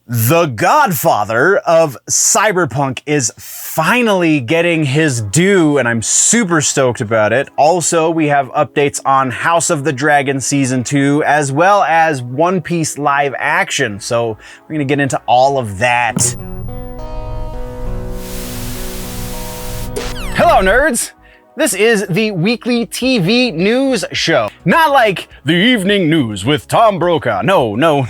The Godfather of Cyberpunk is finally getting his due, and I'm super stoked about it. Also, we have updates on House of the Dragon Season 2, as well as One Piece live action. So we're gonna get into all of that. Hello, nerds! This is the weekly TV news show. Not like the evening news with Tom Brokaw. No.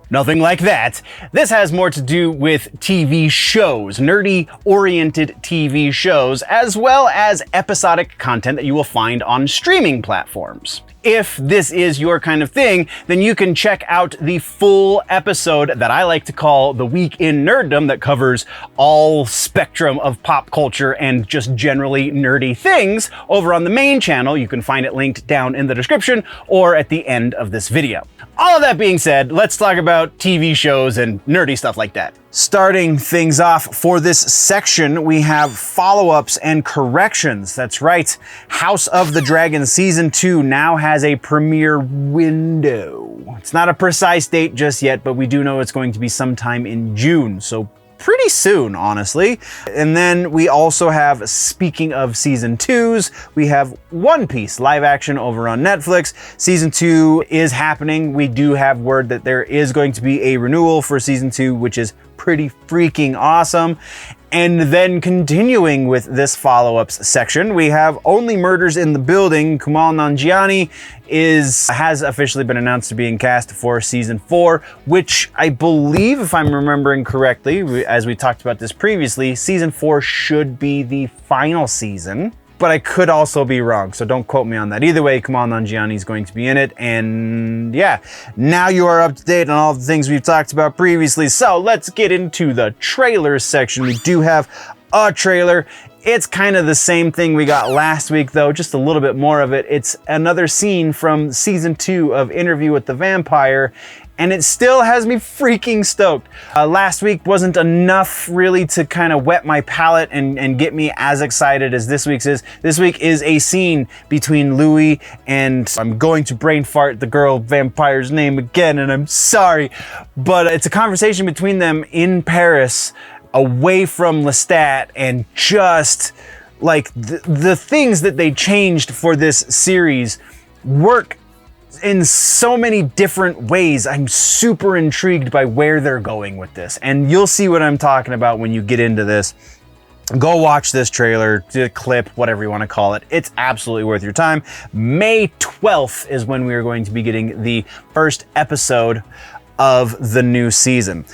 Nothing like that. This has more to do with TV shows, nerdy-oriented TV shows, as well as episodic content that you will find on streaming platforms. If this is your kind of thing, then you can check out the full episode that I like to call The Week in Nerddom, that covers all spectrum of pop culture and just generally nerdy things over on the main channel. You can find it linked down in the description or at the end of this video. All of that being said, let's talk about TV shows and nerdy stuff like that. Starting things off for this section, we have follow-ups and corrections. That's right, House of the Dragon Season 2 now has a premiere window. It's not a precise date just yet, but we do know it's going to be sometime in June, so pretty soon, honestly. And then we also have, speaking of Season 2s, we have One Piece live action over on Netflix. Season 2 is happening. We do have word that there is going to be a renewal for Season 2, which is pretty freaking awesome. And then continuing with this follow-ups section, we have Only Murders in the Building. Kumail Nanjiani has officially been announced to be in cast for Season 4, which I believe, if I'm remembering correctly, as we talked about this previously, Season 4 should be the final season. But I could also be wrong, so don't quote me on that. Either way, Kumail Nanjiani is going to be in it, and yeah, now you are up to date on all the things we've talked about previously. So let's get into the trailers section. We do have a trailer. It's kind of the same thing we got last week, though, just a little bit more of it. It's another scene from Season 2 of Interview with the Vampire, and it still has me freaking stoked. Last week wasn't enough really to kind of whet my palate and get me as excited as this week's is. This week is a scene between Louis and, I'm going to brain fart the girl vampire's name again, and I'm sorry, but it's a conversation between them in Paris, away from Lestat, and just like the things that they changed for this series work in so many different ways. I'm super intrigued by where they're going with this, and you'll see what I'm talking about when you get into this. Go watch this trailer, clip, whatever you want to call it. It's absolutely worth your time. May 12th is when we are going to be getting the first episode of the new season.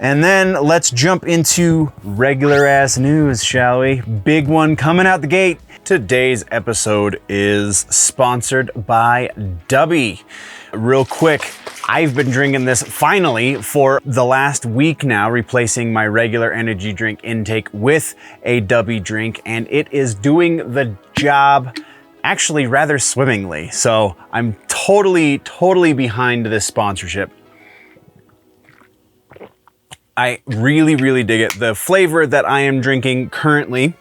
And then let's jump into regular ass news, shall we? Big one coming out the gate. Today's episode is sponsored by Dubby. Real quick, I've been drinking this finally for the last week now, replacing my regular energy drink intake with a Dubby drink, and it is doing the job actually rather swimmingly. So I'm totally behind this sponsorship. I really dig it. The flavor that I am drinking currently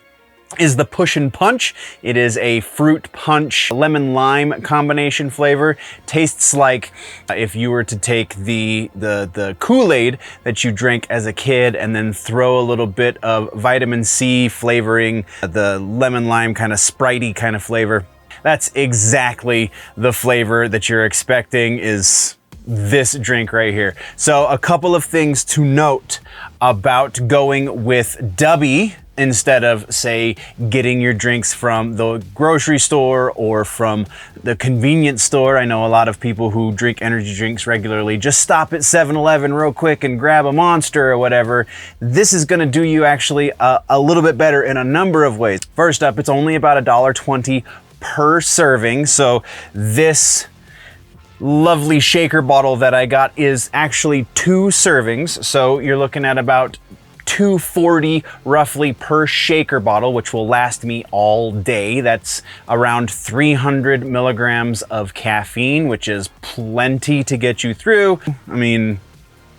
is the Push and Punch. It is a fruit punch lemon lime combination flavor. Tastes like if you were to take the Kool-Aid that you drank as a kid and then throw a little bit of vitamin C flavoring, the lemon lime kind of Spritey kind of flavor. That's exactly the flavor that you're expecting is this drink right here. So a couple of things to note about going with Dubby instead of, say, getting your drinks from the grocery store or from the convenience store. I know a lot of people who drink energy drinks regularly just stop at 7-Eleven real quick and grab a Monster or whatever. This is gonna do you actually a little bit better in a number of ways. First up, it's only about $1.20 per serving. So this lovely shaker bottle that I got is actually 2 servings. So you're looking at about $2.40 roughly per shaker bottle, which will last me all day. That's around 300 milligrams of caffeine, which is plenty to get you through. I mean,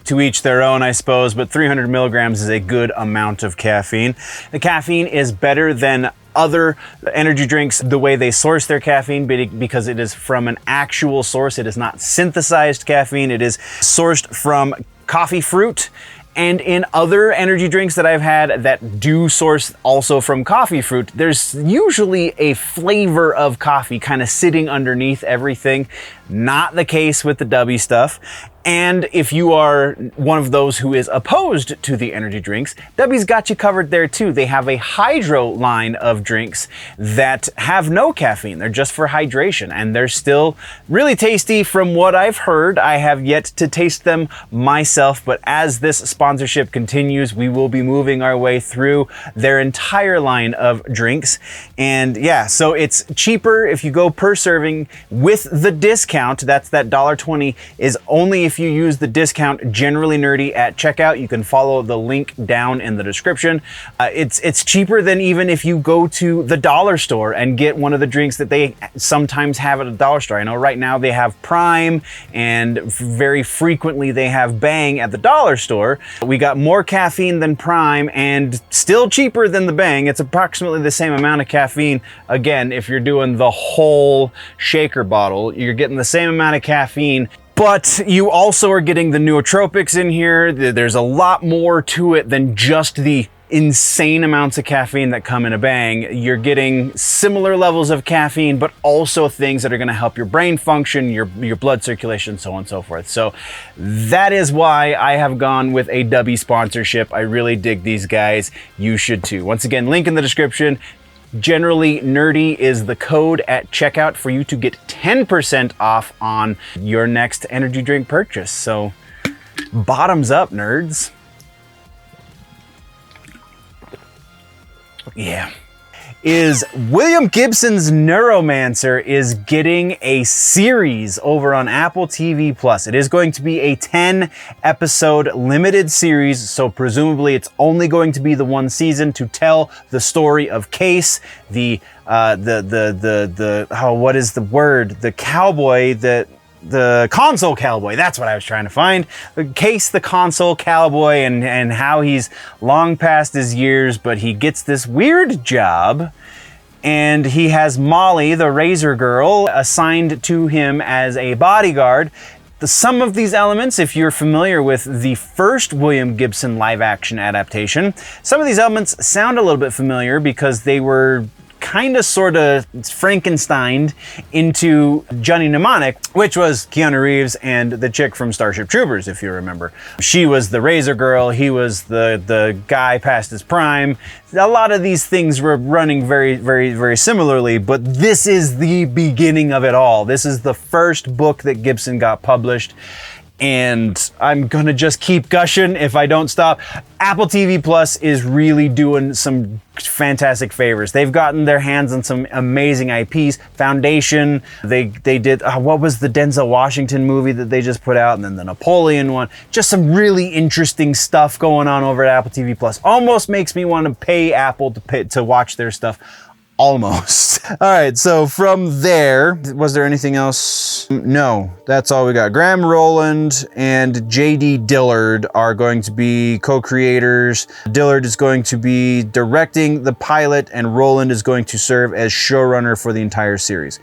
to each their own, I suppose, but 300 milligrams is a good amount of caffeine. The caffeine is better than other energy drinks, the way they source their caffeine, because it is from an actual source. It is not synthesized caffeine. It is sourced from coffee fruit. And in other energy drinks that I've had that do source also from coffee fruit, there's usually a flavor of coffee kind of sitting underneath everything. Not the case with the Dubby stuff. And if you are one of those who is opposed to the energy drinks, Dubby's got you covered there too. They have a hydro line of drinks that have no caffeine. They're just for hydration, and they're still really tasty from what I've heard. I have yet to taste them myself, but as this sponsorship continues, we will be moving our way through their entire line of drinks. And yeah, so it's cheaper if you go per serving with the discount. That's that $1.20 is only if you use the discount Generally Nerdy at checkout. You can follow the link down in the description. It's cheaper than even if you go to the dollar store and get one of the drinks that they sometimes have at a dollar store. I know right now they have Prime, and very frequently they have Bang at the dollar store. We got more caffeine than Prime and still cheaper than the Bang. It's approximately the same amount of caffeine. Again, if you're doing the whole shaker bottle, you're getting the same amount of caffeine, but you also are getting the nootropics in here. There's a lot more to it than just the insane amounts of caffeine that come in a Bang. You're getting similar levels of caffeine, but also things that are going to help your brain function, your blood circulation, so on and so forth. So that is why I have gone with a Dubby sponsorship. I really dig these guys. You should too. Once again, link in the description. Generally Nerdy is the code at checkout for you to get 10% off on your next energy drink purchase. So bottoms up, nerds. Yeah. Is William Gibson's Neuromancer is getting a series over on Apple TV Plus. It is going to be a 10-episode limited series, so presumably it's only going to be the one season to tell the story of Case, the what is the word? The cowboy that the console cowboy, that's what I was trying to find. Case the console cowboy, and how he's long past his years, but he gets this weird job, and he has Molly, the razor girl, assigned to him as a bodyguard. Some of these elements, if you're familiar with the first William Gibson live action adaptation, some of these elements sound a little bit familiar because they were kind of sort of Frankensteined into Johnny Mnemonic, which was Keanu Reeves and the chick from Starship Troopers, if you remember. She was the razor girl, he was the guy past his prime. A lot of these things were running very, very, very similarly, but this is the beginning of it all. This is the first book that Gibson got published, and I'm gonna just keep gushing if I don't stop. Apple TV Plus is really doing some fantastic favors. They've gotten their hands on some amazing IPs. Foundation, they did, what was the Denzel Washington movie that they just put out, and then the Napoleon one. Just some really interesting stuff going on over at Apple TV Plus. Almost makes me want to pay Apple to watch their stuff. Almost. All right, so from there, was there anything else? No, that's all we got. Graham Roland and J.D. Dillard are going to be co-creators. Dillard is going to be directing the pilot, and Roland is going to serve as showrunner for the entire series.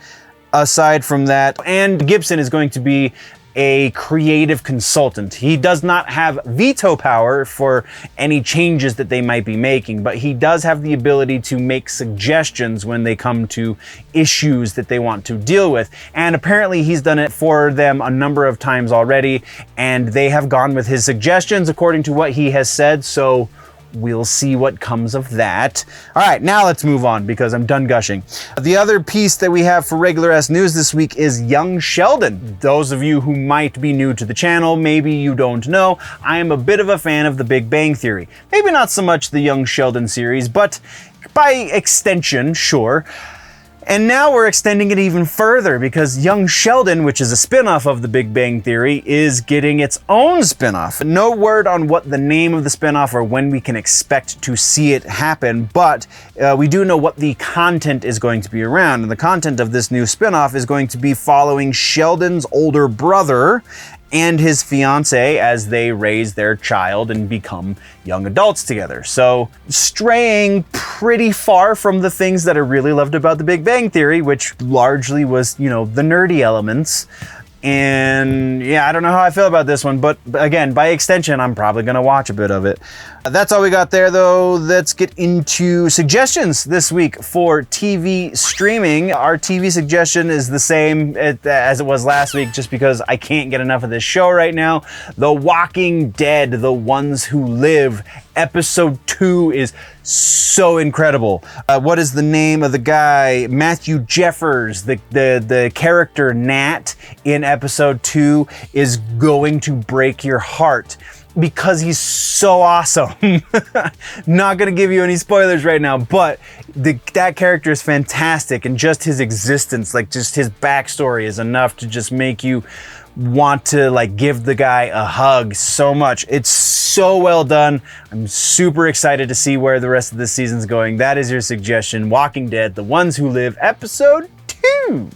Aside from that, and Gibson is going to be a creative consultant. He does not have veto power for any changes that they might be making, but he does have the ability to make suggestions when they come to issues that they want to deal with. And apparently he's done it for them a number of times already, and they have gone with his suggestions according to what he has said. So we'll see what comes of that. All right, now let's move on because I'm done gushing. The other piece that we have for regular ass news this week is young Sheldon. Those of you who might be new to the channel, maybe you don't know, I am a bit of a fan of The Big Bang Theory. Maybe not so much the young Sheldon series, but by extension, sure. And now we're extending it even further because Young Sheldon, which is a spinoff of The Big Bang Theory, is getting its own spinoff. No word on what the name of the spinoff or when we can expect to see it happen, but we do know what the content is going to be around. And the content of this new spinoff is going to be following Sheldon's older brother and his fiancée as they raise their child and become young adults together. So straying pretty far from the things that I really loved about The Big Bang Theory, which largely was, you know, the nerdy elements. And yeah, I don't know how I feel about this one, but again, by extension, I'm probably gonna watch a bit of it. That's all we got there though. Let's get into suggestions this week for TV streaming. Our TV suggestion is the same as it was last week, just because I can't get enough of this show right now. The Walking Dead, The Ones Who Live. Episode 2 is so incredible. What is the name of the guy? Matthew Jeffers, the character Nat in episode 2 is going to break your heart because he's so awesome. Not gonna give you any spoilers right now, but that character is fantastic, and just his existence, like just his backstory is enough to just make you want to like give the guy a hug so much. It's so well done. I'm super excited to see where the rest of this season's going. That is your suggestion. Walking Dead, The Ones Who Live, episode 2.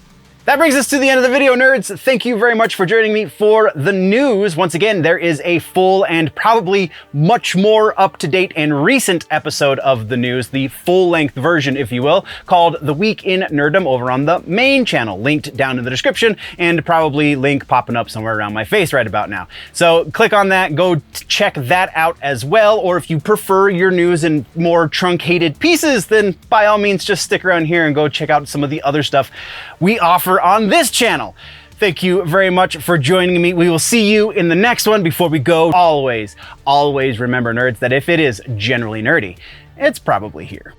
That brings us to the end of the video, nerds. Thank you very much for joining me for the news. Once again, there is a full and probably much more up-to-date and recent episode of the news, the full-length version, if you will, called The Week in Nerddom over on the main channel, linked down in the description, and probably link popping up somewhere around my face right about now. So click on that, go check that out as well, or if you prefer your news in more truncated pieces, then by all means just stick around here and go check out some of the other stuff we offer on this channel. Thank you very much for joining me. We will see you in the next one. Before we go, always remember, nerds, that if it is generally nerdy, it's probably here.